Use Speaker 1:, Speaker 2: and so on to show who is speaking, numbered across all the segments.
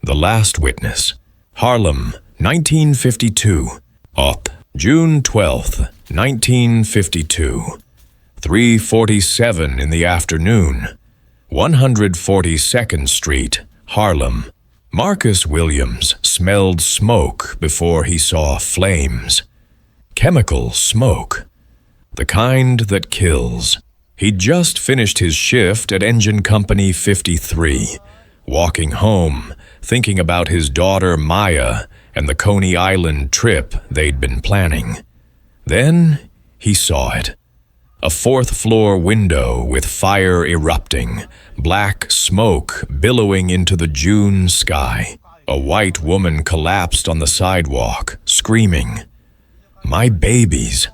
Speaker 1: The Last Witness. Harlem, 1952. Up, June 12th, 1952. 3:47 in the afternoon. 142nd Street, Harlem. Marcus Williams smelled smoke before he saw flames. Chemical smoke. The kind that kills. He'd just finished his shift at Engine Company 53, walking home, thinking about his daughter Maya and the Coney Island trip they'd been planning. Then he saw it. A fourth-floor window with fire erupting, black smoke billowing into the June sky. A white woman collapsed on the sidewalk, screaming. My babies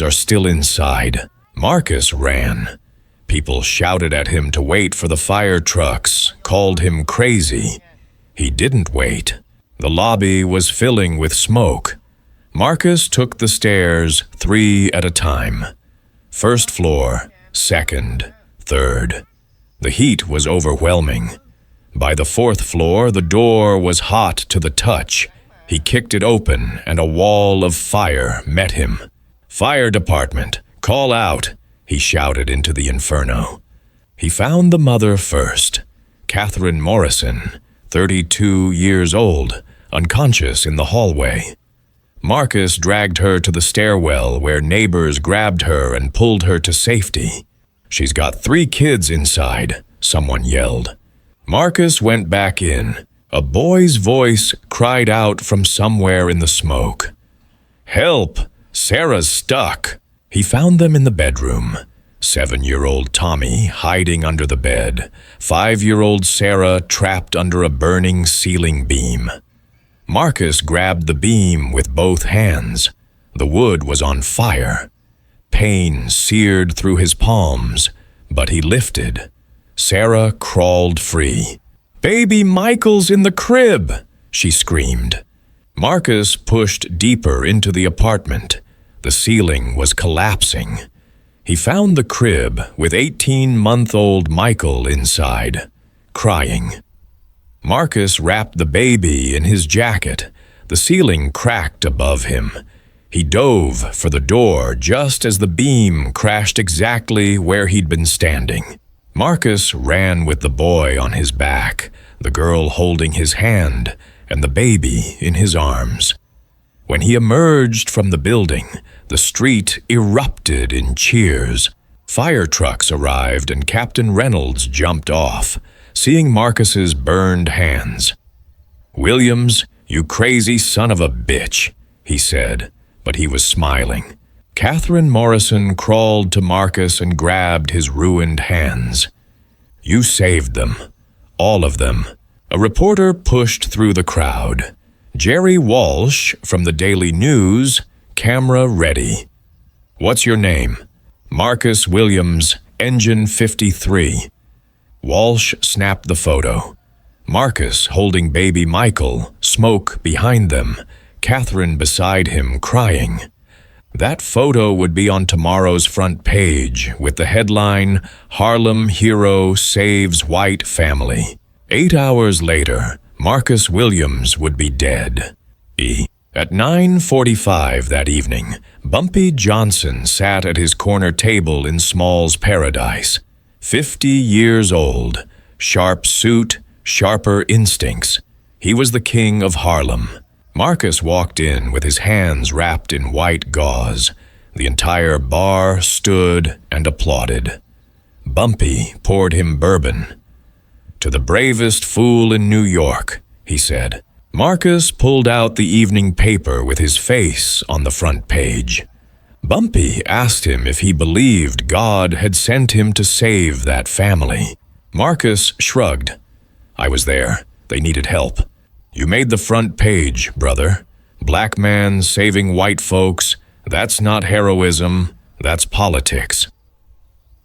Speaker 1: are still inside." Marcus ran. People shouted at him to wait for the fire trucks, called him crazy. He didn't wait. The lobby was filling with smoke. Marcus took the stairs 3 at a time. First floor, second, third. The heat was overwhelming. By the fourth floor, the door was hot to the touch. He kicked it open, and a wall of fire met him. "Fire department, call out," he shouted into the inferno. He found the mother first, Catherine Morrison, 32 years old, unconscious in the hallway. Marcus dragged her to the stairwell where neighbors grabbed her and pulled her to safety. "She's got 3 kids inside," someone yelled. Marcus went back in. A boy's voice cried out from somewhere in the smoke. "Help! Sarah's stuck!" He found them in the bedroom. 7-year-old Tommy hiding under the bed. 5-year-old Sarah trapped under a burning ceiling beam. Marcus grabbed the beam with both hands. The wood was on fire. Pain seared through his palms, but he lifted. Sarah crawled free. "Baby Michael's in the crib!" she screamed. Marcus pushed deeper into the apartment. The ceiling was collapsing. He found the crib with 18-month-old Michael inside, crying. Marcus wrapped the baby in his jacket. The ceiling cracked above him. He dove for the door just as the beam crashed exactly where he'd been standing. Marcus ran with the boy on his back, the girl holding his hand, and the baby in his arms. When he emerged from the building, the street erupted in cheers. Fire trucks arrived and Captain Reynolds jumped off, seeing Marcus's burned hands. "Williams, you crazy son of a bitch," he said, but he was smiling. Catherine Morrison crawled to Marcus and grabbed his ruined hands. "You saved them. All of them." A reporter pushed through the crowd. Jerry Walsh from the Daily News, camera ready. "What's your name?" "Marcus Williams, Engine 53. Walsh snapped the photo. Marcus holding baby Michael, smoke behind them, Catherine beside him crying. That photo would be on tomorrow's front page with the headline, "Harlem Hero Saves White Family." 8 hours later, Marcus Williams would be dead. At 9:45 that evening, Bumpy Johnson sat at his corner table in Small's Paradise. 50 years old, sharp suit, sharper instincts. He was the king of Harlem. Marcus walked in with his hands wrapped in white gauze. The entire bar stood and applauded. Bumpy poured him bourbon. "To the bravest fool in New York," he said. Marcus pulled out the evening paper with his face on the front page. Bumpy asked him if he believed God had sent him to save that family. Marcus shrugged. "I was there. They needed help. You made the front page, brother. Black man saving white folks. That's not heroism. That's politics."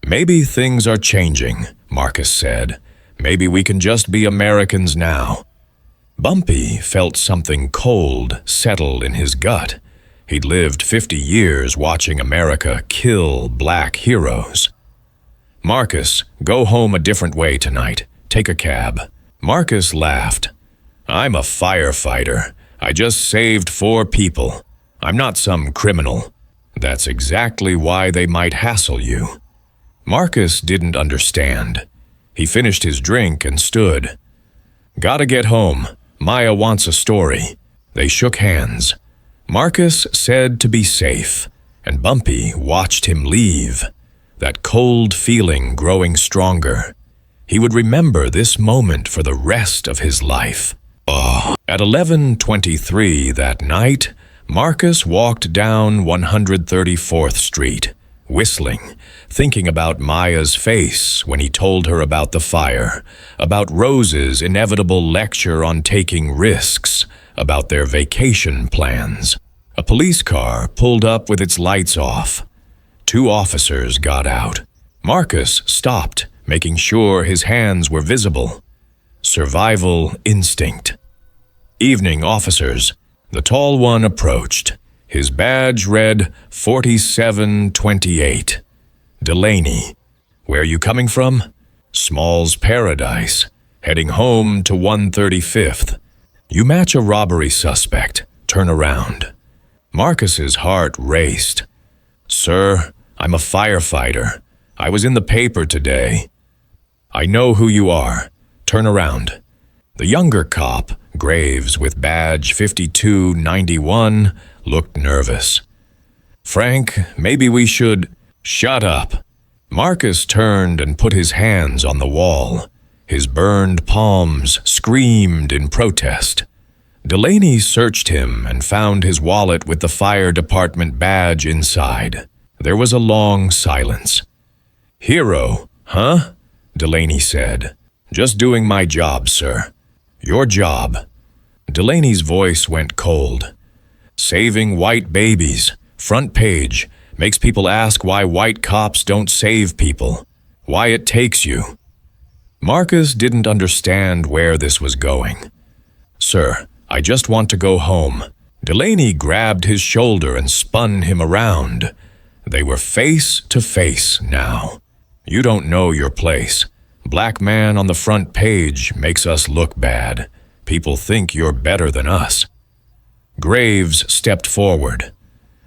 Speaker 1: "Maybe things are changing," Marcus said. "Maybe we can just be Americans now." Bumpy felt something cold settle in his gut. He'd lived 50 years watching America kill black heroes. "Marcus, go home a different way tonight. Take a cab." Marcus laughed. I'm a firefighter. I just saved 4 people. I'm not some criminal. That's exactly why they might hassle you." Marcus didn't understand. He finished his drink and stood. "Gotta get home. Maya wants a story." They shook hands. Marcus said to be safe, and Bumpy watched him leave, that cold feeling growing stronger. He would remember this moment for the rest of his life. At 11:23 that night, Marcus walked down 134th Street, whistling, thinking about Maya's face when he told her about the fire, about Rose's inevitable lecture on taking risks, about their vacation plans. A police car pulled up with its lights off. 2 officers got out. Marcus stopped, making sure his hands were visible. Survival instinct. "Evening, officers." The tall one approached. His badge read 4728. "Delaney." "Where you coming from?" "Small's Paradise. Heading home to 135th. "You match a robbery suspect. Turn around." Marcus's heart raced. "Sir, I'm a firefighter. I was in the paper today." "I know who you are. Turn around." The younger cop, Graves with badge 5291, looked nervous. "Frank, maybe we should—" "Shut up." Marcus turned and put his hands on the wall. His burned palms screamed in protest. Delaney searched him and found his wallet with the fire department badge inside. There was a long silence. "Hero, huh?" Delaney said. "Just doing my job, sir." "Your job." Delaney's voice went cold. "Saving white babies. Front page. Makes people ask why white cops don't save people. Why it takes you." Marcus didn't understand where this was going. "Sir, I just want to go home." Delaney grabbed his shoulder and spun him around. They were face to face now. "You don't know your place. Black man on the front page makes us look bad. People think you're better than us." Graves stepped forward.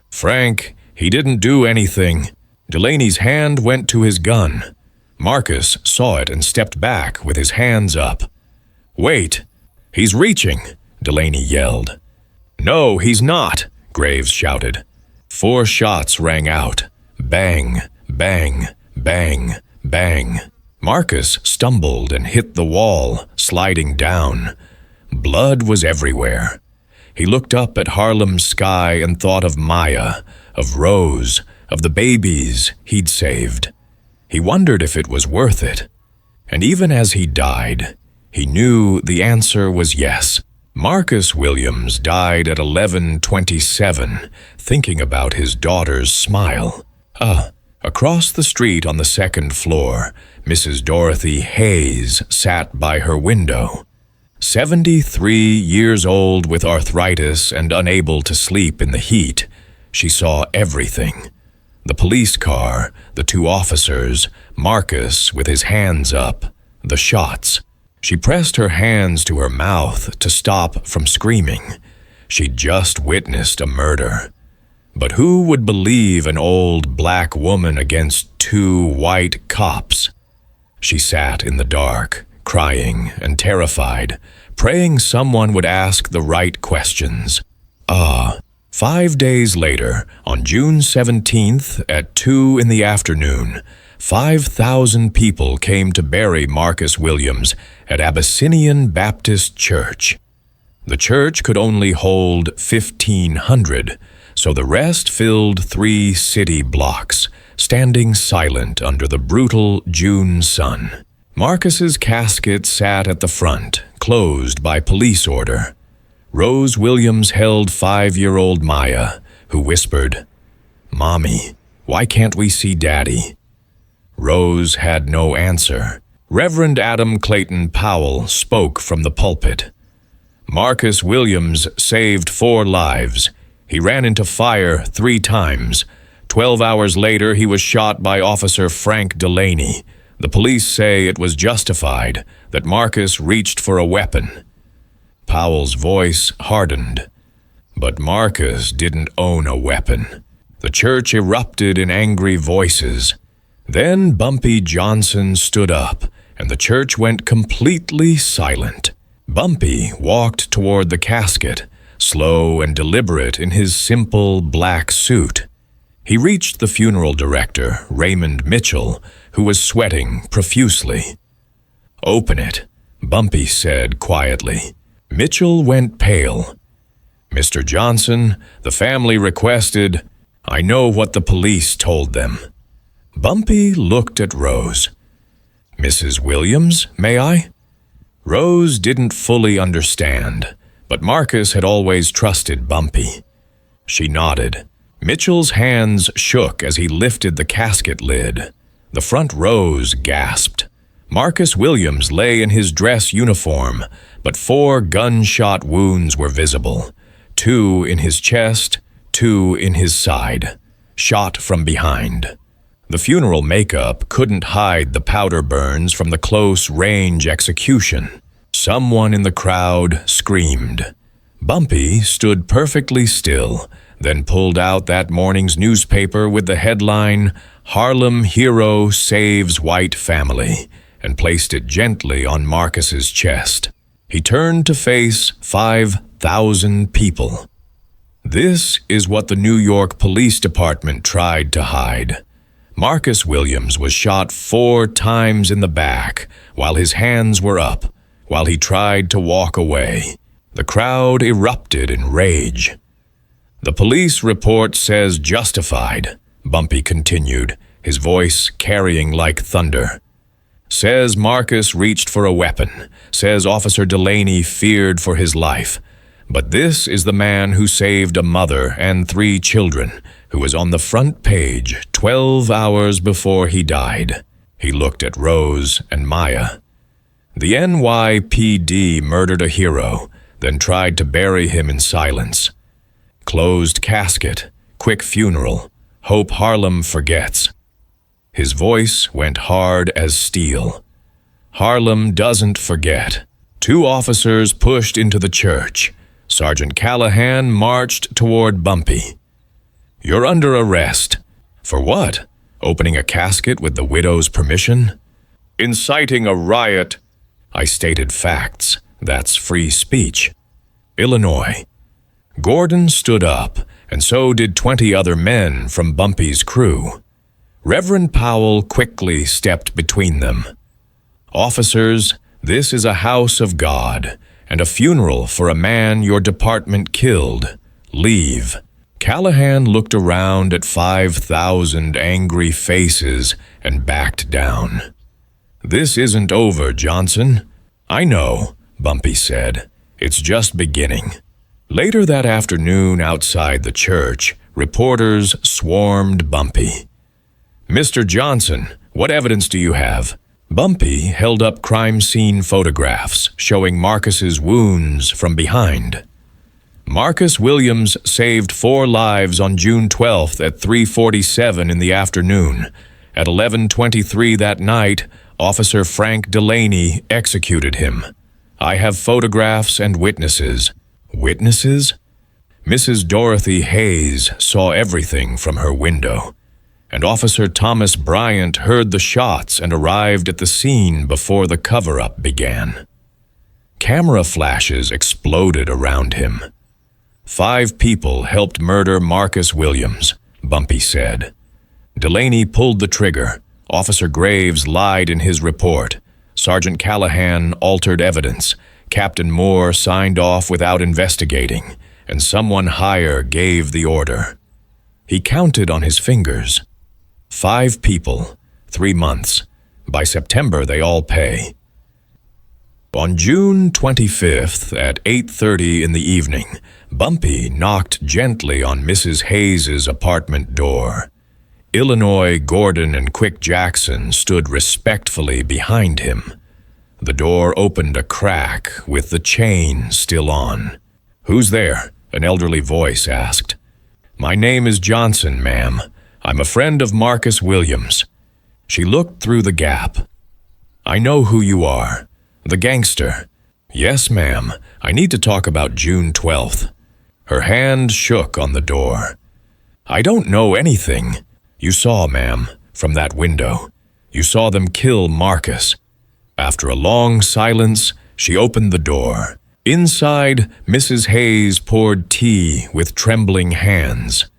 Speaker 1: "Frank, he didn't do anything." Delaney's hand went to his gun. Marcus saw it and stepped back with his hands up. "Wait, he's reaching," Delaney yelled. "No, he's not," Graves shouted. 4 shots rang out. Bang, bang, bang, bang. Marcus stumbled and hit the wall, sliding down. Blood was everywhere. He looked up at Harlem's sky and thought of Maya, of Rose, of the babies he'd saved. He wondered if it was worth it. And even as he died, he knew the answer was yes. Marcus Williams died at 11:27, thinking about his daughter's smile. Across the street on the 2nd floor, Mrs. Dorothy Hayes sat by her window. 73 years old with arthritis and unable to sleep in the heat, she saw everything. The police car, the 2 officers, Marcus with his hands up, the shots. She pressed her hands to her mouth to stop from screaming. She'd just witnessed a murder. But who would believe an old black woman against 2 white cops? She sat in the dark, crying and terrified, praying someone would ask the right questions. 5 days later, on June 17th at 2 in the afternoon, 5,000 people came to bury Marcus Williams at Abyssinian Baptist Church. The church could only hold 1,500, so the rest filled 3 city blocks, standing silent under the brutal June sun. Marcus's casket sat at the front, closed by police order. Rose Williams held 5-year-old Maya, who whispered, "Mommy, why can't we see Daddy?" Rose had no answer. Reverend Adam Clayton Powell spoke from the pulpit. Marcus Williams saved 4 lives. He ran into fire 3 times. 12 hours later, he was shot by Officer Frank Delaney. The police say it was justified, that Marcus reached for a weapon. Powell's voice hardened. But Marcus didn't own a weapon. The church erupted in angry voices. Then Bumpy Johnson stood up, and the church went completely silent. Bumpy walked toward the casket, slow and deliberate in his simple black suit. He reached the funeral director, Raymond Mitchell, who was sweating profusely. "Open it," Bumpy said quietly. Mitchell went pale. "Mr. Johnson, the family requested, I know what the police told them." Bumpy looked at Rose. "Mrs. Williams, may I?" Rose didn't fully understand, but Marcus had always trusted Bumpy. She nodded. Mitchell's hands shook as he lifted the casket lid. The front rows gasped. Marcus Williams lay in his dress uniform, but 4 gunshot wounds were visible. 2 in his chest, 2 in his side, shot from behind. The funeral makeup couldn't hide the powder burns from the close-range execution. Someone in the crowd screamed. Bumpy stood perfectly still, then pulled out that morning's newspaper with the headline, "Harlem Hero Saves White Family," and placed it gently on Marcus's chest. He turned to face 5,000 people. This is what the New York Police Department tried to hide. Marcus Williams was shot 4 times in the back while his hands were up, while he tried to walk away. The crowd erupted in rage. "The police report says justified," Bumpy continued, his voice carrying like thunder. "Says Marcus reached for a weapon, says Officer Delaney feared for his life. But this is the man who saved a mother and 3 children, who was on the front page 12 hours before he died." He looked at Rose and Maya. "The NYPD murdered a hero, then tried to bury him in silence. Closed casket, quick funeral, hope Harlem forgets." His voice went hard as steel. "Harlem doesn't forget." 2 officers pushed into the church. Sergeant Callahan marched toward Bumpy. "You're under arrest." "For what? Opening a casket with the widow's permission?" "Inciting a riot." "I stated facts. That's free speech." "Illinois." Gordon stood up, and so did 20 other men from Bumpy's crew. Reverend Powell quickly stepped between them. "Officers, this is a house of God, and a funeral for a man your department killed. Leave." Callahan looked around at 5,000 angry faces and backed down. "This isn't over, Johnson." "I know," Bumpy said. "It's just beginning." Later that afternoon outside the church, reporters swarmed Bumpy. "Mr. Johnson, what evidence do you have?" Bumpy held up crime scene photographs showing Marcus's wounds from behind. "Marcus Williams saved 4 lives on June 12th at 3:47 in the afternoon. At 11:23 that night, Officer Frank Delaney executed him. I have photographs and witnesses." "Witnesses?" "Mrs. Dorothy Hayes saw everything from her window. And Officer Thomas Bryant heard the shots and arrived at the scene before the cover-up began." Camera flashes exploded around him. 5 people helped murder Marcus Williams, Bumpy said. Delaney pulled the trigger. Officer Graves lied in his report. Sergeant Callahan altered evidence. Captain Moore signed off without investigating, and someone higher gave the order. He counted on his fingers. 5 people, 3 months. By September, they all pay. On June 25th at 8:30 in the evening, Bumpy knocked gently on Mrs. Hayes's apartment door. Illinois, Gordon, and Quick Jackson stood respectfully behind him. The door opened a crack with the chain still on. "Who's there?" an elderly voice asked. "My name is Johnson, ma'am. I'm a friend of Marcus Williams." She looked through the gap. "I know who you are. The gangster. Yes, ma'am. I need to talk about June 12th. Her hand shook on the door. I don't know anything. You saw, ma'am, from that window. You saw them kill Marcus. After a long silence, she opened the door. Inside, Mrs. Hayes poured tea with trembling hands.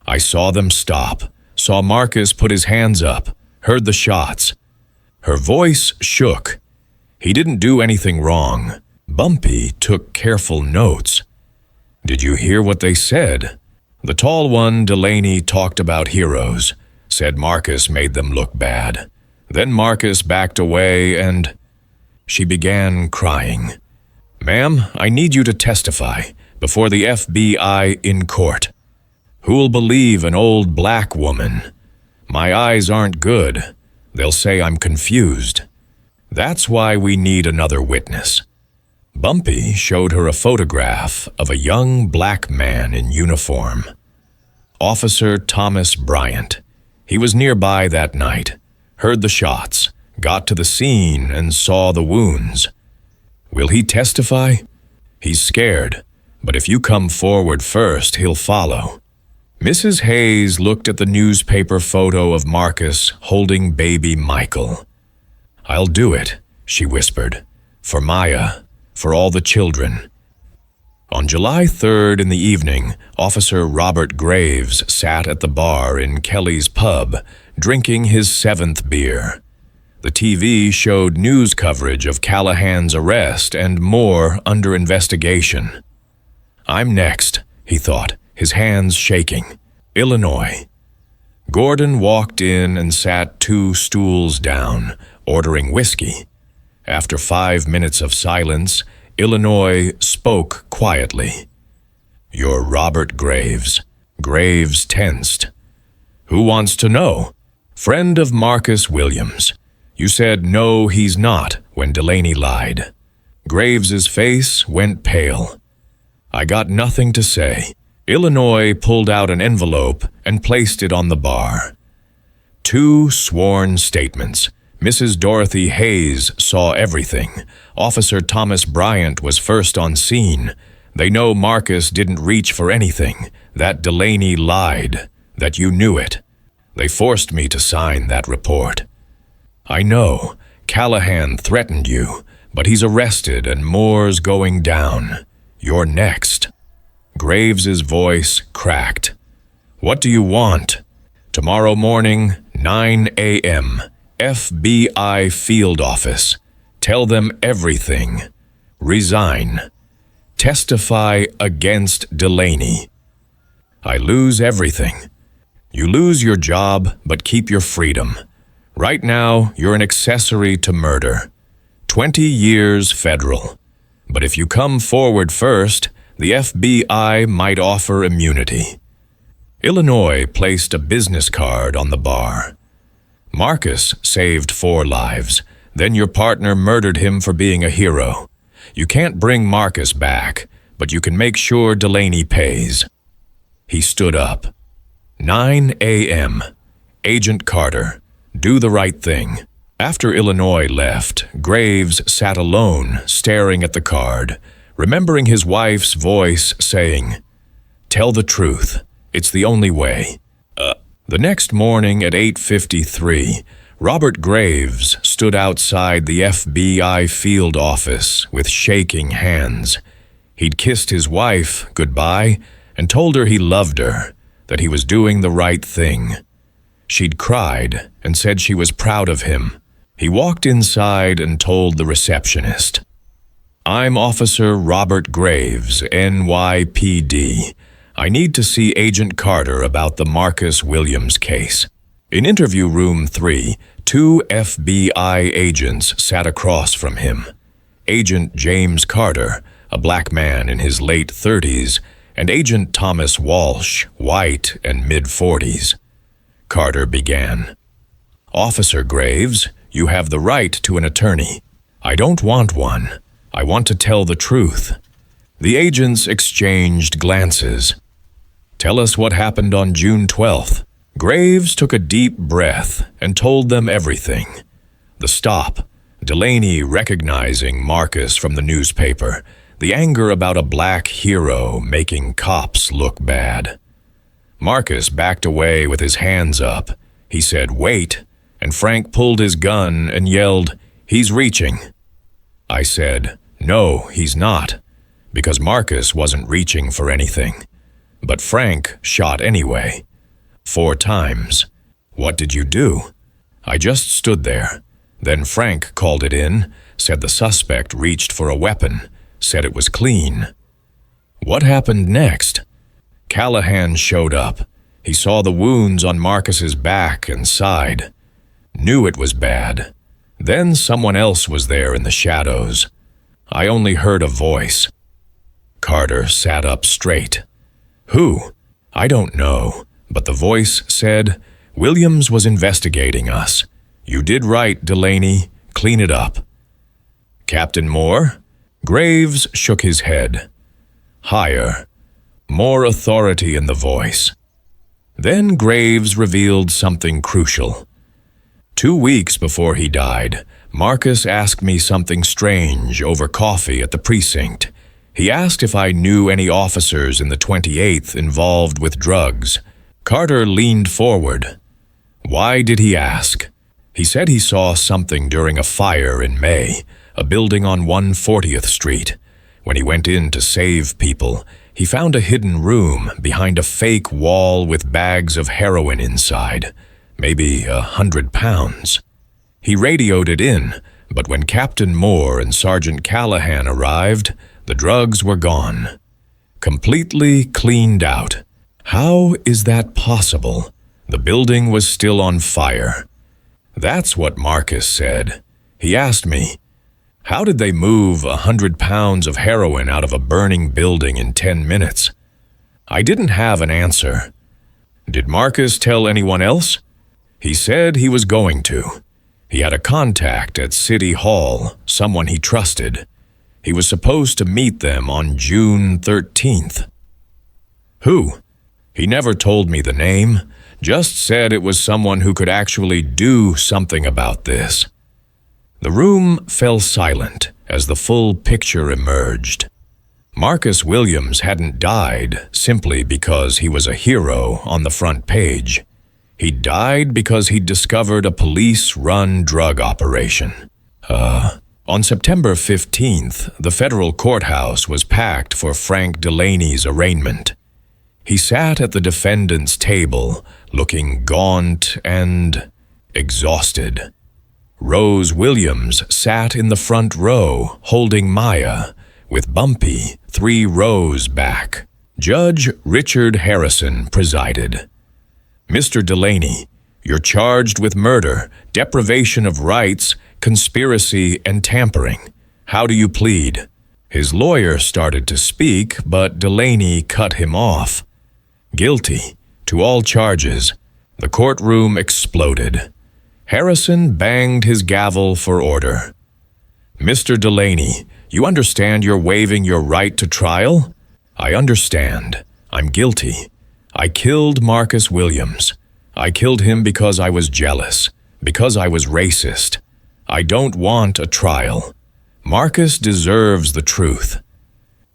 Speaker 1: I saw them stop, saw Marcus put his hands up, heard the shots. Her voice shook. He didn't do anything wrong. Bumpy took careful notes. Did you hear what they said? The tall one, Delaney, talked about heroes, said Marcus made them look bad. Then Marcus backed away and... She began crying. Ma'am, I need you to testify before the FBI in court. Who'll believe an old black woman? My eyes aren't good. They'll say I'm confused. That's why we need another witness. Bumpy showed her a photograph of a young black man in uniform. Officer Thomas Bryant. He was nearby that night, heard the shots, got to the scene and saw the wounds. Will he testify? He's scared, but if you come forward first, he'll follow. Mrs. Hayes looked at the newspaper photo of Marcus holding baby Michael. I'll do it, she whispered, for Maya, for all the children. On July 3rd in the evening, Officer Robert Graves sat at the bar in Kelly's pub, drinking his 7th beer. The TV showed news coverage of Callahan's arrest and more under investigation. I'm next, he thought, his hands shaking. Illinois. Gordon walked in and sat 2 stools down, ordering whiskey. After 5 minutes of silence, Illinois spoke quietly. You're Robert Graves. Graves tensed. Who wants to know? Friend of Marcus Williams. You said no, he's not, when Delaney lied. Graves's face went pale. I got nothing to say. Illinois pulled out an envelope and placed it on the bar. 2 sworn statements. Mrs. Dorothy Hayes saw everything. Officer Thomas Bryant was first on scene. They know Marcus didn't reach for anything, that Delaney lied, that you knew it. They forced me to sign that report. I know, Callahan threatened you, but he's arrested and more's going down. You're next. Graves's voice cracked. What do you want? Tomorrow morning, 9 a.m., FBI field office. Tell them everything. Resign. Testify against Delaney. I lose everything. You lose your job, but keep your freedom. Right now, you're an accessory to murder. 20 years federal. But if you come forward first, the FBI might offer immunity. Illinois placed a business card on the bar. Marcus saved 4 lives. Then your partner murdered him for being a hero. You can't bring Marcus back, but you can make sure Delaney pays. He stood up. 9 a.m. Agent Carter. Do the right thing. After Illinois left, Graves sat alone, staring at the card, remembering his wife's voice saying, Tell the truth. It's the only way. The next morning at 8:53, Robert Graves stood outside the FBI field office with shaking hands. He'd kissed his wife goodbye and told her he loved her, that he was doing the right thing. She'd cried and said she was proud of him. He walked inside and told the receptionist, I'm Officer Robert Graves, NYPD. I need to see Agent Carter about the Marcus Williams case. In interview room 3, 2 FBI agents sat across from him. Agent James Carter, a black man in his late 30s, and Agent Thomas Walsh, white and mid-40s. Carter began. Officer Graves, you have the right to an attorney. I don't want one. I want to tell the truth. The agents exchanged glances. Tell us what happened on June 12th. Graves took a deep breath and told them everything. The stop, Delaney recognizing Marcus from the newspaper, the anger about a black hero making cops look bad. Marcus backed away with his hands up. He said, "Wait," and Frank pulled his gun and yelled, "He's reaching." I said, "No, he's not," because Marcus wasn't reaching for anything. But Frank shot anyway. 4 times. "What did you do?" "I just stood there. Then Frank called it in, said the suspect reached for a weapon, said it was clean." "What happened next?" "Callahan showed up. He saw the wounds on Marcus's back and side. Knew it was bad. Then someone else was there in the shadows. I only heard a voice." Carter sat up straight. "Who?" "I don't know, but the voice said, 'Williams was investigating us. You did right, Delaney. Clean it up.'" "Captain Moore?" Graves shook his head. "Higher. More authority in the voice." Then Graves revealed something crucial. 2 weeks before he died, Marcus asked me something strange over coffee at the precinct. He asked if I knew any officers in the 28th involved with drugs. Carter leaned forward. "Why did he ask?" "He said he saw something during a fire in May, a building on 140th Street. When he went in to save people, he found a hidden room behind a fake wall with bags of heroin inside, maybe 100 pounds. He radioed it in, but when Captain Moore and Sergeant Callahan arrived, the drugs were gone. Completely cleaned out. How is that possible? The building was still on fire." "That's what Marcus said. He asked me, 'How did they move 100 pounds of heroin out of a burning building in 10 minutes?' I didn't have an answer." "Did Marcus tell anyone else?" "He said he was going to. He had a contact at City Hall, someone he trusted. He was supposed to meet them on June 13th. "Who?" "He never told me the name, just said it was someone who could actually do something about this." The room fell silent as the full picture emerged. Marcus Williams hadn't died simply because he was a hero on the front page. He died because he'd discovered a police-run drug operation. On September 15th, the federal courthouse was packed for Frank Delaney's arraignment. He sat at the defendant's table, looking gaunt and exhausted. Rose Williams sat in the front row, holding Maya, with Bumpy 3 rows back. Judge Richard Harrison presided. "Mr. Delaney, you're charged with murder, deprivation of rights, conspiracy, and tampering. How do you plead?" His lawyer started to speak, but Delaney cut him off. "Guilty to all charges." The courtroom exploded. Harrison banged his gavel for order. "Mr. Delaney, you understand you're waiving your right to trial?" "I understand. I'm guilty. I killed Marcus Williams. I killed him because I was jealous, because I was racist. I don't want a trial. Marcus deserves the truth."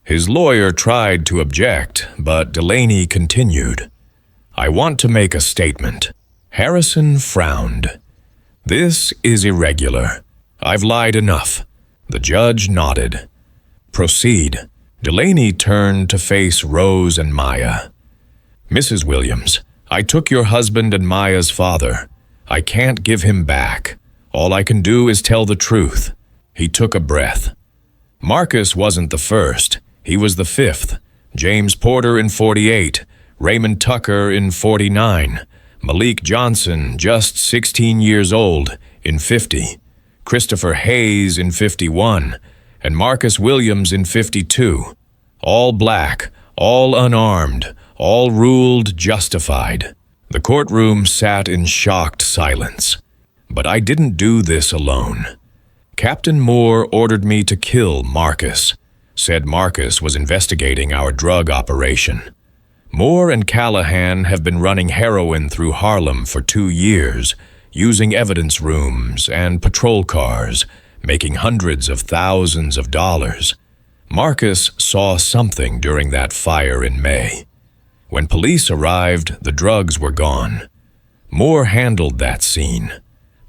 Speaker 1: His lawyer tried to object, but Delaney continued. "I want to make a statement." Harrison frowned. "This is irregular. I've lied enough." The judge nodded. "Proceed." Delaney turned to face Rose and Maya. "Mrs. Williams, I took your husband and Maya's father. I can't give him back. All I can do is tell the truth." He took a breath. "Marcus wasn't the first. He was the 5th. James Porter in 48, Raymond Tucker in 49, Malik Johnson, just 16 years old, in 50, Christopher Hayes in 51, and Marcus Williams in 52. All black, all unarmed, all ruled justified." The courtroom sat in shocked silence. "But I didn't do this alone. Captain Moore ordered me to kill Marcus, said Marcus was investigating our drug operation. Moore and Callahan have been running heroin through Harlem for 2 years, using evidence rooms and patrol cars, making hundreds of thousands of dollars. Marcus saw something during that fire in May. When police arrived, the drugs were gone. Moore handled that scene.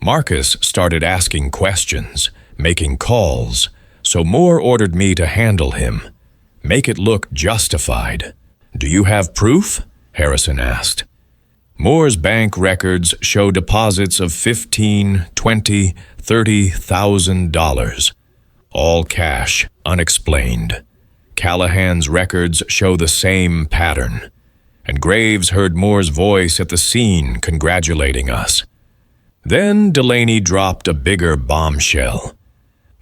Speaker 1: Marcus started asking questions, making calls, so Moore ordered me to handle him. Make it look justified. "Do you have proof?" Harrison asked. Moore's bank records show deposits of $15,000, $20,000, $30,000. All cash, unexplained. Callahan's records show the same pattern. And Graves heard Moore's voice at the scene congratulating us. Then Delaney dropped a bigger bombshell.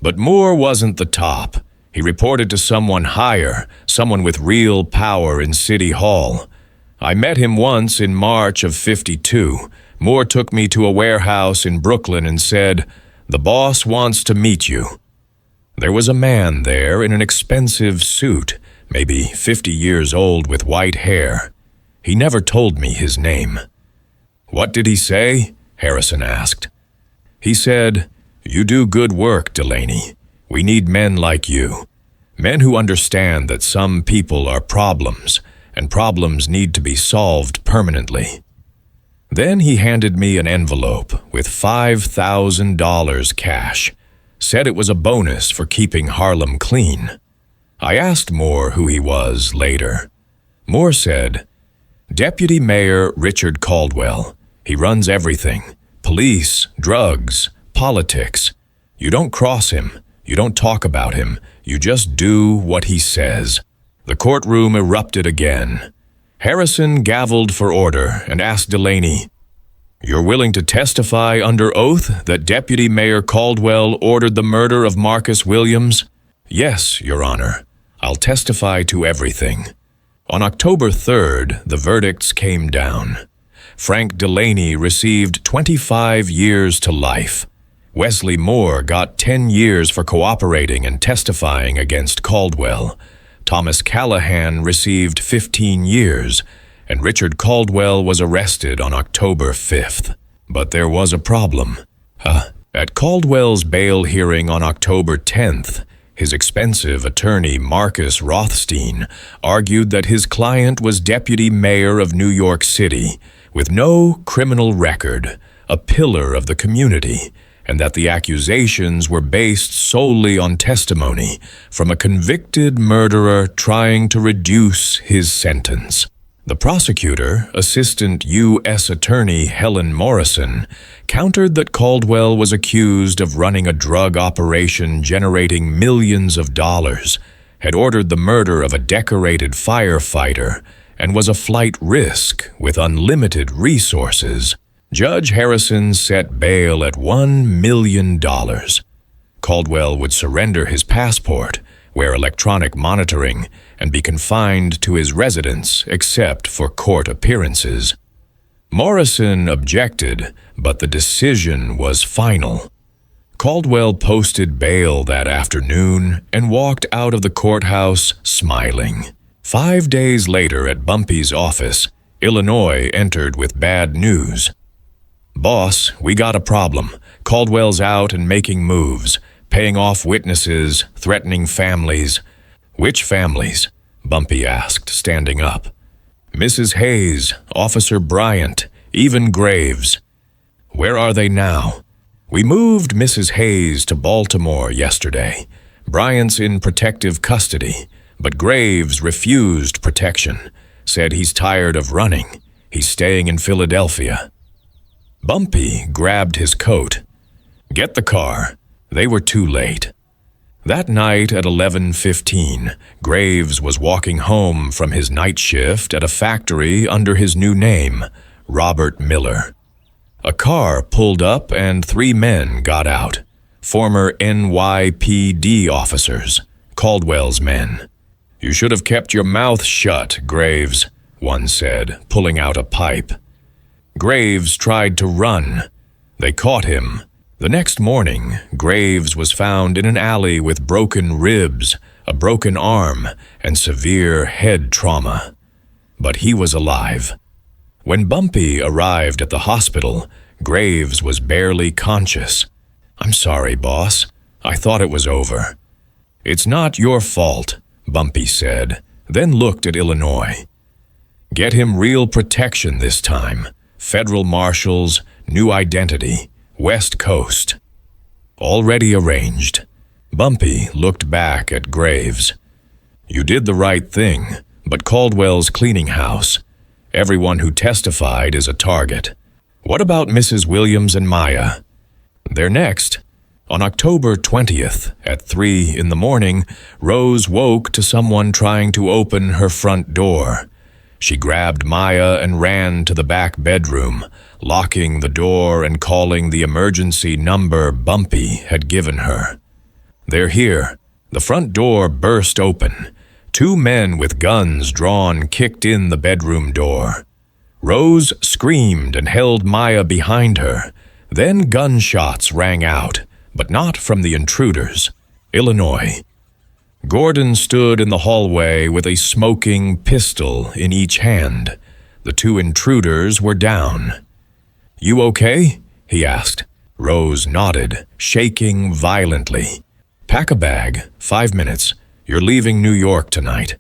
Speaker 1: But Moore wasn't the top. He reported to someone higher, someone with real power in City Hall. I met him once in March of '52. Moore took me to a warehouse in Brooklyn and said, "The boss wants to meet you." There was a man there in an expensive suit, maybe 50 years old with white hair. He never told me his name. "What did he say?" Harrison asked. He said, "You do good work, Delaney. We need men like you. Men who understand that some people are problems, and problems need to be solved permanently." Then he handed me an envelope with $5,000 cash, said it was a bonus for keeping Harlem clean. I asked Moore who he was later. Moore said, "Deputy Mayor Richard Caldwell. He runs everything. Police, drugs, politics. You don't cross him. You don't talk about him. You just do what he says." The courtroom erupted again. Harrison gavelled for order and asked Delaney, "You're willing to testify under oath that Deputy Mayor Caldwell ordered the murder of Marcus Williams?" "Yes, Your Honor. I'll testify to everything." On October 3rd, the verdicts came down. Frank Delaney received 25 years to life. Wesley Moore got 10 years for cooperating and testifying against Caldwell. Thomas Callahan received 15 years, and Richard Caldwell was arrested on October 5th. But there was a problem. At Caldwell's bail hearing on October 10th, his expensive attorney Marcus Rothstein argued that his client was deputy mayor of New York City, with no criminal record, a pillar of the community, and that the accusations were based solely on testimony from a convicted murderer trying to reduce his sentence. The prosecutor, Assistant U.S. Attorney Helen Morrison, countered that Caldwell was accused of running a drug operation generating millions of dollars, had ordered the murder of a decorated firefighter, and was a flight risk with unlimited resources. Judge Harrison set bail at $1 million. Caldwell would surrender his passport, wear electronic monitoring, and be confined to his residence except for court appearances. Morrison objected, but the decision was final. Caldwell posted bail that afternoon and walked out of the courthouse smiling. 5 days later at Bumpy's office, Illinois entered with bad news. "Boss, we got a problem. Caldwell's out and making moves, paying off witnesses, threatening families." "Which families?" Bumpy asked, standing up. "Mrs. Hayes, Officer Bryant, even Graves." "Where are they now?" "We moved Mrs. Hayes to Baltimore yesterday. Bryant's in protective custody, but Graves refused protection, said he's tired of running. He's staying in Philadelphia." Bumpy grabbed his coat. "Get the car." They were too late. That night at 11:15, Graves was walking home from his night shift at a factory under his new name, Robert Miller. A car pulled up and 3 men got out, former NYPD officers, Caldwell's men. "You should have kept your mouth shut, Graves," one said, pulling out a pipe. Graves tried to run. They caught him. The next morning, Graves was found in an alley with broken ribs, a broken arm, and severe head trauma. But he was alive. When Bumpy arrived at the hospital, Graves was barely conscious. "I'm sorry, boss. I thought it was over. It's not your fault, Bumpy said, then looked at Illinois. Get him real protection this time. Federal marshals, new identity, West Coast. Already arranged. Bumpy looked back at Graves. You did the right thing, but Caldwell's cleaning house. Everyone who testified is a target. What about Mrs. Williams and Maya? They're next. On October 20th, at 3 in the morning, Rose woke to someone trying to open her front door. She grabbed Maya and ran to the back bedroom, locking the door and calling the emergency number Bumpy had given her. They're here. The front door burst open. 2 men with guns drawn kicked in the bedroom door. Rose screamed and held Maya behind her. Then gunshots rang out, but not from the intruders. Illinois. Gordon stood in the hallway with a smoking pistol in each hand. The 2 intruders were down. You okay? He asked. Rose nodded, shaking violently. Pack a bag, 5 minutes. You're leaving New York tonight.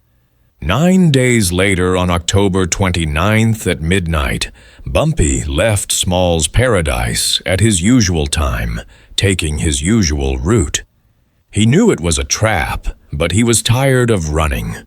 Speaker 1: 9 days later, on October 29th at midnight, Bumpy left Small's Paradise at his usual time, taking his usual route. He knew it was a trap, but he was tired of running.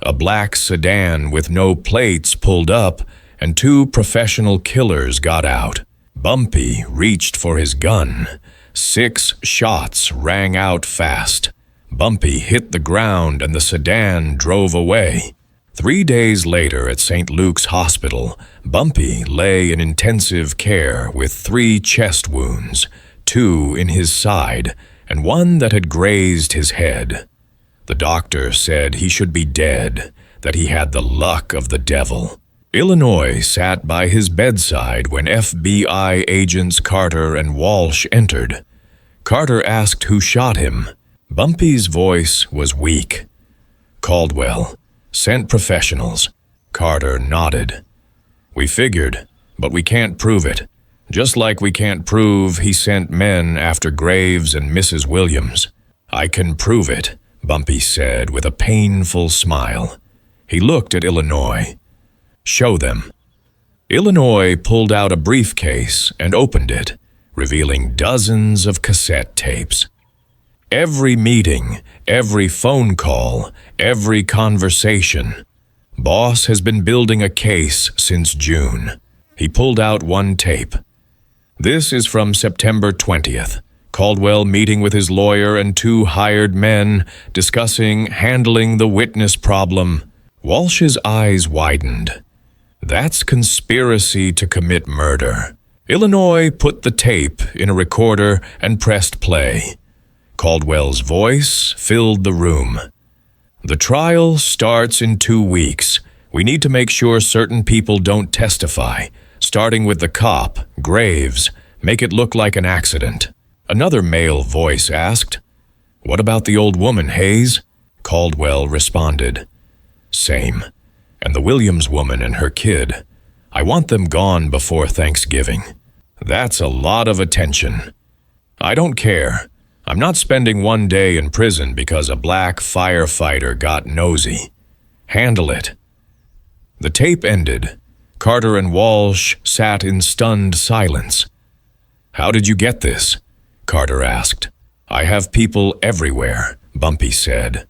Speaker 1: A black sedan with no plates pulled up, and 2 professional killers got out. Bumpy reached for his gun. 6 shots rang out fast. Bumpy hit the ground and the sedan drove away. 3 days later at St. Luke's Hospital, Bumpy lay in intensive care with 3 chest wounds, 2 in his side, and 1 that had grazed his head. The doctor said he should be dead, that he had the luck of the devil. Illinois sat by his bedside when FBI agents Carter and Walsh entered. Carter asked who shot him. Bumpy's voice was weak. Caldwell. Sent professionals. Carter nodded. We figured, but we can't prove it. Just like we can't prove he sent men after Graves and Mrs. Williams. I can prove it, Bumpy said with a painful smile. He looked at Illinois. Show them. Illinois pulled out a briefcase and opened it, revealing dozens of cassette tapes. Every meeting, every phone call, every conversation. Boss has been building a case since June. He pulled out one tape. This is from September 20th. Caldwell meeting with his lawyer and 2 hired men, discussing handling the witness problem. Walsh's eyes widened. That's conspiracy to commit murder. Illinois put the tape in a recorder and pressed play. Caldwell's voice filled the room. The trial starts in 2 weeks. We need to make sure certain people don't testify, starting with the cop, Graves. Make it look like an accident. Another male voice asked, What about the old woman, Hayes? Caldwell responded, Same. And the Williams woman and her kid. I want them gone before Thanksgiving. That's a lot of attention. I don't care. I'm not spending 1 day in prison because a black firefighter got nosy. Handle it. The tape ended. Carter and Walsh sat in stunned silence. How did you get this? Carter asked. I have people everywhere, Bumpy said.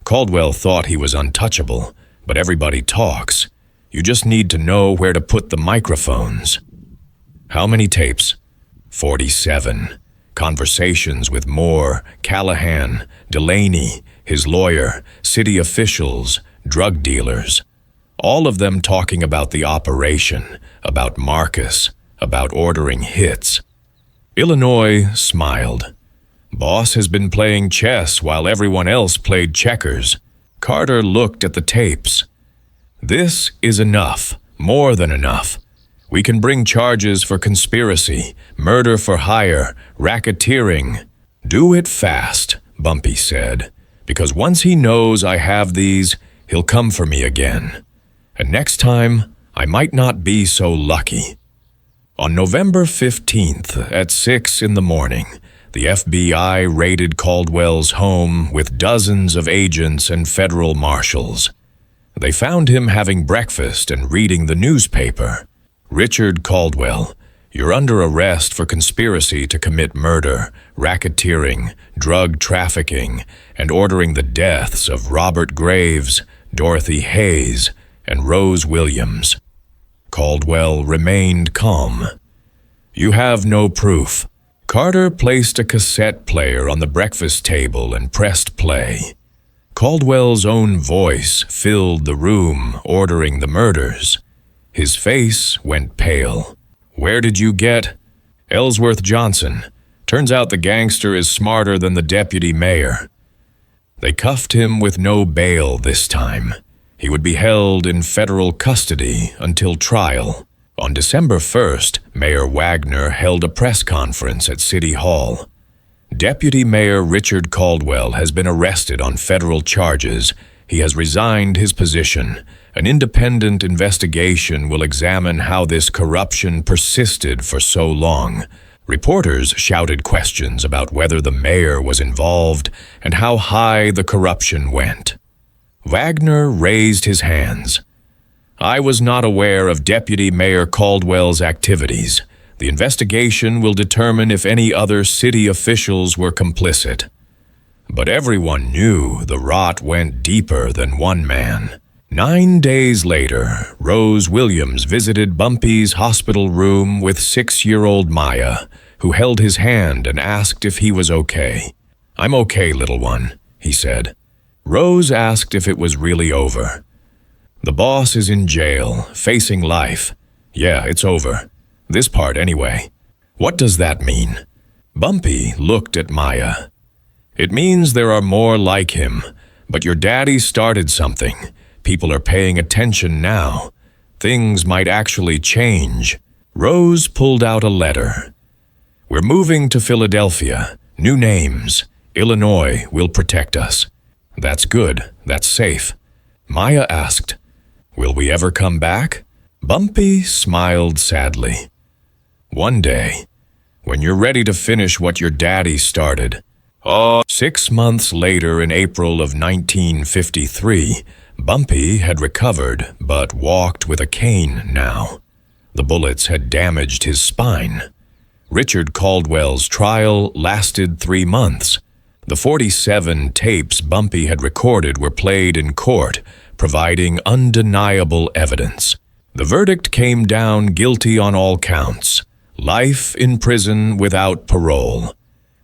Speaker 1: Caldwell thought he was untouchable, but everybody talks. You just need to know where to put the microphones. How many tapes? 47. Conversations with Moore, Callahan, Delaney, his lawyer, city officials, drug dealers. All of them talking about the operation, about Marcus, about ordering hits. Illinois smiled. Boss has been playing chess while everyone else played checkers. Carter looked at the tapes. This is enough, more than enough. We can bring charges for conspiracy, murder for hire, racketeering. Do it fast, Bumpy said, because once he knows I have these, he'll come for me again. And next time, I might not be so lucky. On November 15th at 6 in the morning, the FBI raided Caldwell's home with dozens of agents and federal marshals. They found him having breakfast and reading the newspaper. "Richard Caldwell, you're under arrest for conspiracy to commit murder, racketeering, drug trafficking, and ordering the deaths of Robert Graves, Dorothy Hayes, and Rose Williams." Caldwell remained calm. "You have no proof." Carter placed a cassette player on the breakfast table and pressed play. Caldwell's own voice filled the room, ordering the murders. His face went pale. "Where did you get Ellsworth Johnson? Turns out the gangster is smarter than the deputy mayor." They cuffed him with no bail this time. He would be held in federal custody until trial. On December 1st, Mayor Wagner held a press conference at City Hall. "Deputy Mayor Richard Caldwell has been arrested on federal charges. He has resigned his position. An independent investigation will examine how this corruption persisted for so long." Reporters shouted questions about whether the mayor was involved and how high the corruption went. Wagner raised his hands. "I was not aware of Deputy Mayor Caldwell's activities. The investigation will determine if any other city officials were complicit." But everyone knew the rot went deeper than one man. 9 days later, Rose Williams visited Bumpy's hospital room with 6-year-old Maya, who held his hand and asked if he was okay. "I'm okay, little one," he said. Rose asked if it was really over. "The boss is in jail, facing life. Yeah, it's over. This part anyway." "What does that mean?" Bumpy looked at Maya. "It means there are more like him, but your daddy started something. People are paying attention now. Things might actually change." Rose pulled out a letter. "We're moving to Philadelphia. New names. Illinois will protect us." "That's good. That's safe." Maya asked, "Will we ever come back?" Bumpy smiled sadly. "One day, when you're ready to finish what your daddy started." 6 months later, in April of 1953, Bumpy had recovered but walked with a cane now. The bullets had damaged his spine. Richard Caldwell's trial lasted 3 months. The 47 tapes Bumpy had recorded were played in court, providing undeniable evidence. The verdict came down guilty on all counts. Life in prison without parole.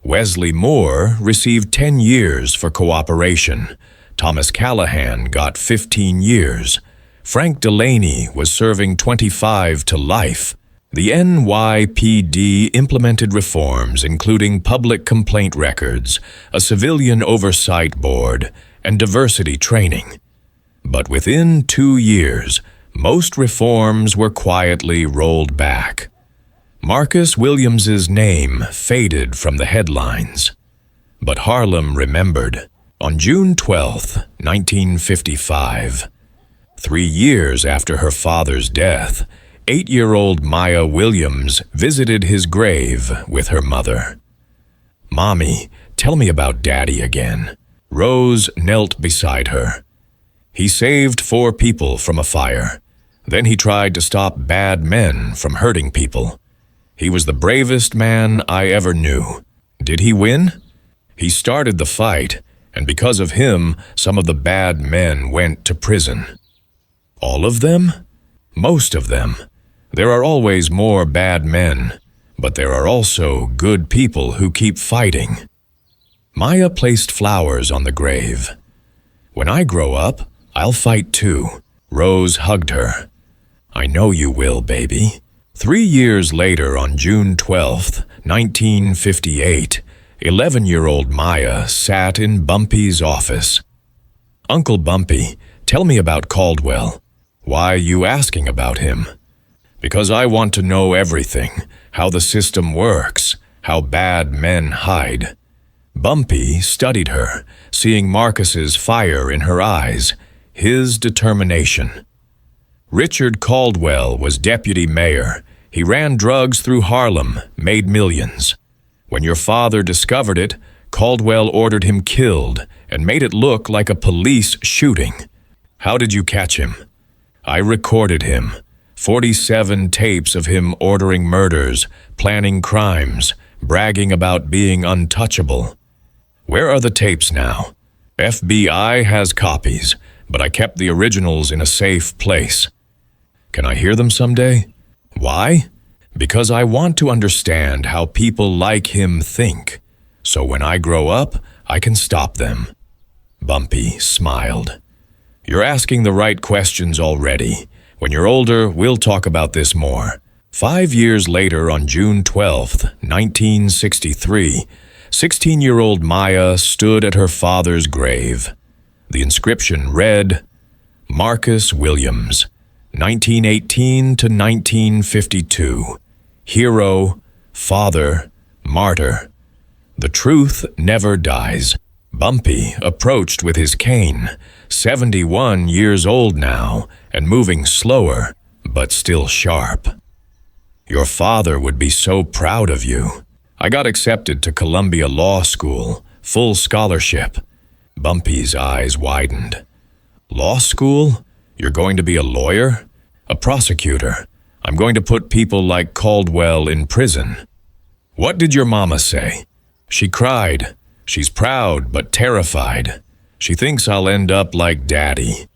Speaker 1: Wesley Moore received 10 years for cooperation. Thomas Callahan got 15 years. Frank Delaney was serving 25 to life. The NYPD implemented reforms including public complaint records, a civilian oversight board, and diversity training. But within 2 years, most reforms were quietly rolled back. Marcus Williams's name faded from the headlines. But Harlem remembered. On June 12, 1955, 3 years after her father's death, 8-year-old Maya Williams visited his grave with her mother. "Mommy, tell me about Daddy again." Rose knelt beside her. "He saved 4 people from a fire. Then he tried to stop bad men from hurting people. He was the bravest man I ever knew. Did he win? He started the fight, and because of him, some of the bad men went to prison." "All of them?" "Most of them. There are always more bad men, but there are also good people who keep fighting." Maya placed flowers on the grave. "When I grow up, I'll fight too." Rose hugged her. "I know you will, baby." 3 years later, on June 12, 1958, 11-year-old Maya sat in Bumpy's office. "Uncle Bumpy, tell me about Caldwell." "Why are you asking about him?" "Because I want to know everything, how the system works, how bad men hide." Bumpy studied her, seeing Marcus's fire in her eyes, his determination. Richard Caldwell was deputy mayor. He ran drugs through Harlem, made millions. When your father discovered it, Caldwell ordered him killed and made it look like a police shooting. How did you catch him? I recorded him. 47 tapes of him ordering murders, planning crimes, bragging about being untouchable. Where are the tapes now? FBI has copies, but I kept the originals in a safe place. Can I hear them someday? Why? Because I want to understand how people like him think, so when I grow up, I can stop them. Bumpy smiled. You're asking the right questions already. When you're older, we'll talk about this more. 5 years later, on June 12th, 1963, 16-year-old Maya stood at her father's grave. The inscription read, Marcus Williams, 1918 to 1952. Hero, father, martyr. The truth never dies. Bumpy approached with his cane, 71 years old now, and moving slower, but still sharp. Your father would be so proud of you. I got accepted to Columbia Law School, full scholarship. Bumpy's eyes widened. Law school? You're going to be a lawyer? A prosecutor? I'm going to put people like Caldwell in prison. What did your mama say? She cried. She's proud but terrified. She thinks I'll end up like Daddy.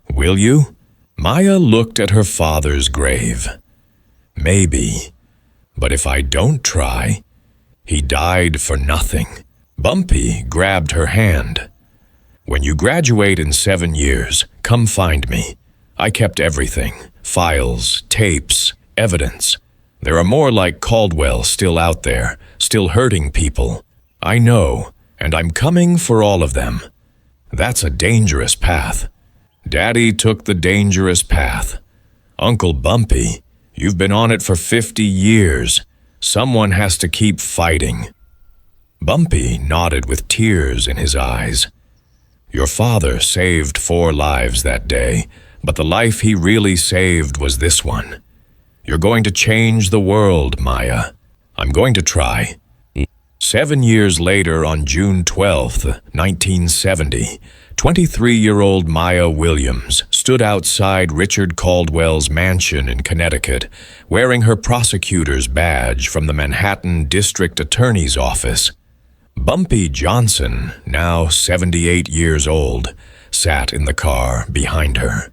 Speaker 1: Will you? Maya looked at her father's grave. Maybe. But if I don't try, he died for nothing. Bumpy grabbed her hand. When you graduate in 7 years, come find me. I kept everything. Files, tapes, evidence. There are more like Caldwell still out there, still hurting people. I know, and I'm coming for all of them. That's a dangerous path. Daddy took the dangerous path. Uncle Bumpy, you've been on it for 50 years. Someone has to keep fighting. Bumpy nodded with tears in his eyes. Your father saved 4 lives that day, but the life he really saved was this one. You're going to change the world, Maya. I'm going to try. 7 years later, on June 12th, 1970, 23-year-old Maya Williams stood outside Richard Caldwell's mansion in Connecticut, wearing her prosecutor's badge from the Manhattan District Attorney's Office. Bumpy Johnson, now 78 years old, sat in the car behind her.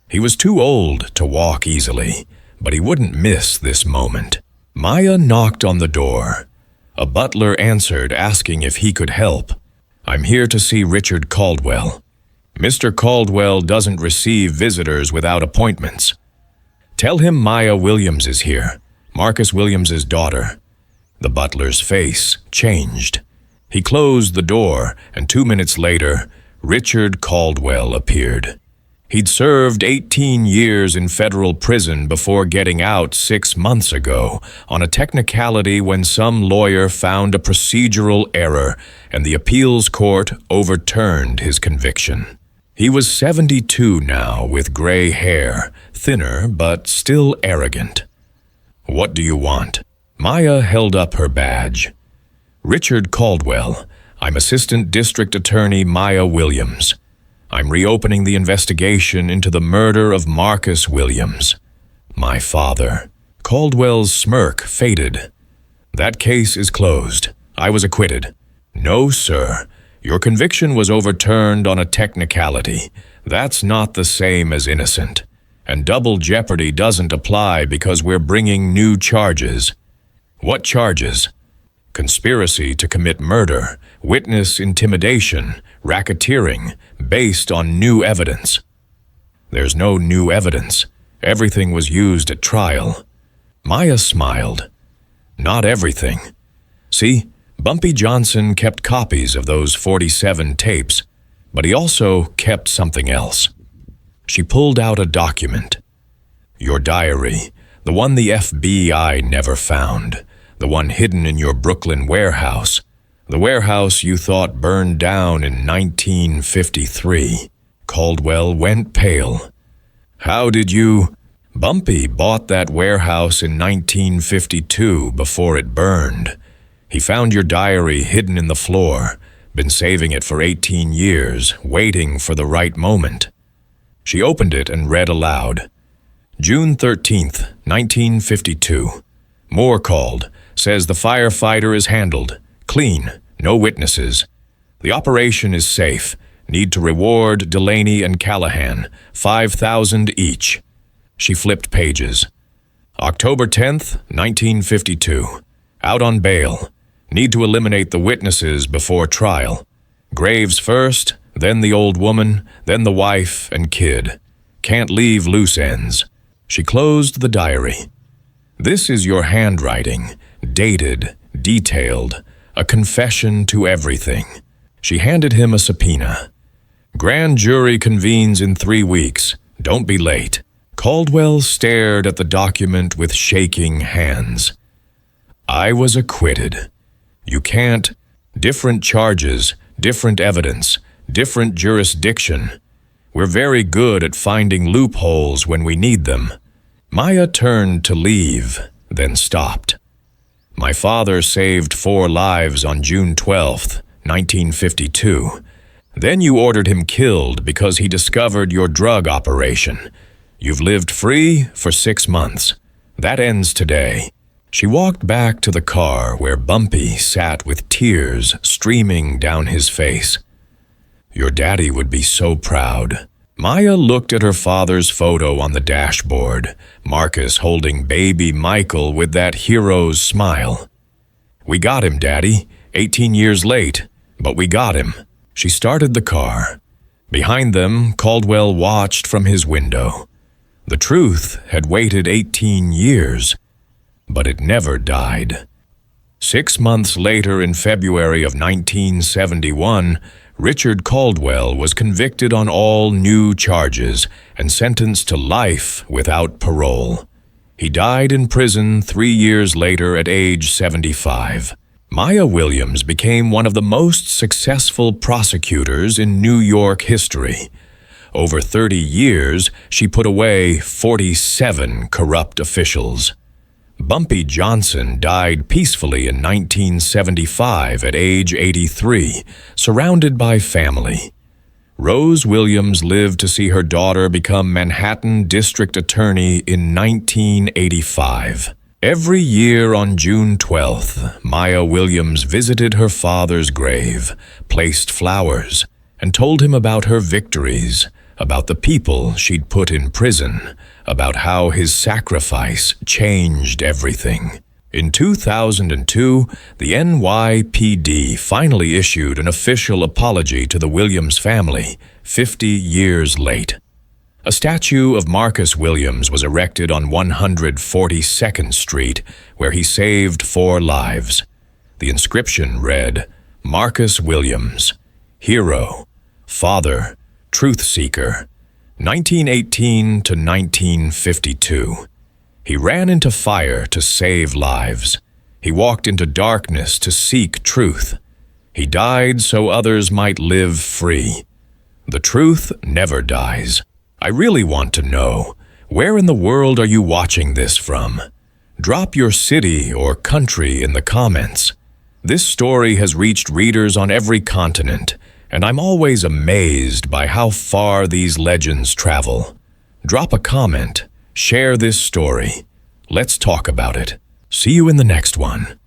Speaker 1: He was too old to walk easily, but he wouldn't miss this moment. Maya knocked on the door. A butler answered, asking if he could help. I'm here to see Richard Caldwell. Mr. Caldwell doesn't receive visitors without appointments. Tell him Maya Williams is here, Marcus Williams's daughter. The butler's face changed. He closed the door, and 2 minutes later, Richard Caldwell appeared. He'd served 18 years in federal prison before getting out 6 months ago on a technicality when some lawyer found a procedural error and the appeals court overturned his conviction. He was 72 now with gray hair, thinner but still arrogant. What do you want? Maya held up her badge. Richard Caldwell, I'm Assistant District Attorney Maya Williams. I'm reopening the investigation into the murder of Marcus Williams, my father. Caldwell's smirk faded. That case is closed. I was acquitted. No, sir. Your conviction was overturned on a technicality. That's not the same as innocent. And double jeopardy doesn't apply because we're bringing new charges. What charges? Conspiracy to commit murder, witness intimidation, racketeering, based on new evidence. There's no new evidence. Everything was used at trial. Maya smiled. Not everything. See, Bumpy Johnson kept copies of those 47 tapes, but he also kept something else. She pulled out a document. Your diary, the one the FBI never found. The one hidden in your Brooklyn warehouse. The warehouse you thought burned down in 1953. Caldwell went pale. How did you? Bumpy bought that warehouse in 1952 before it burned. He found your diary hidden in the floor, been saving it for 18 years, waiting for the right moment. She opened it and read aloud. June 13th, 1952. Moore called, says the firefighter is handled, clean, no witnesses. The operation is safe. Need to reward Delaney and Callahan, $5,000 each. She flipped pages. October 10th, 1952. Out on bail. Need to eliminate the witnesses before trial. Graves first, then the old woman, then the wife and kid. Can't leave loose ends. She closed the diary. This is your handwriting, dated, detailed, a confession to everything. She handed him a subpoena. Grand jury convenes in 3 weeks. Don't be late. Caldwell stared at the document with shaking hands. I was acquitted. You can't. Different charges, different evidence, different jurisdiction. We're very good at finding loopholes when we need them. Maya turned to leave, then stopped. My father saved 4 lives on June 12th, 1952. Then you ordered him killed because he discovered your drug operation. You've lived free for 6 months. That ends today. She walked back to the car where Bumpy sat with tears streaming down his face. Your daddy would be so proud. Maya looked at her father's photo on the dashboard, Marcus holding baby Michael with that hero's smile. We got him, Daddy. 18 years late, but we got him. She started the car. Behind them, Caldwell watched from his window. The truth had waited 18 years, but it never died. 6 months later, in February of 1971, Richard Caldwell was convicted on all new charges and sentenced to life without parole. He died in prison 3 years later at age 75. Maya Williams became one of the most successful prosecutors in New York history. Over 30 years, she put away 47 corrupt officials. Bumpy Johnson died peacefully in 1975 at age 83, surrounded by family. Rose Williams lived to see her daughter become Manhattan District Attorney in 1985. Every year on June 12th, Maya Williams visited her father's grave, placed flowers, and told him about her victories, about the people she'd put in prison, about how his sacrifice changed everything. In 2002, the NYPD finally issued an official apology to the Williams family, 50 years late. A statue of Marcus Williams was erected on 142nd Street, where he saved 4 lives. The inscription read, Marcus Williams, hero, father, truth seeker, 1918 to 1952. He ran into fire to save lives. He walked into darkness to seek truth. He died so others might live free. The truth never dies. I really want to know, where in the world are you watching this from? Drop your city or country in the comments. This story has reached readers on every continent, and I'm always amazed by how far these legends travel. Drop a comment, share this story. Let's talk about it. See you in the next one.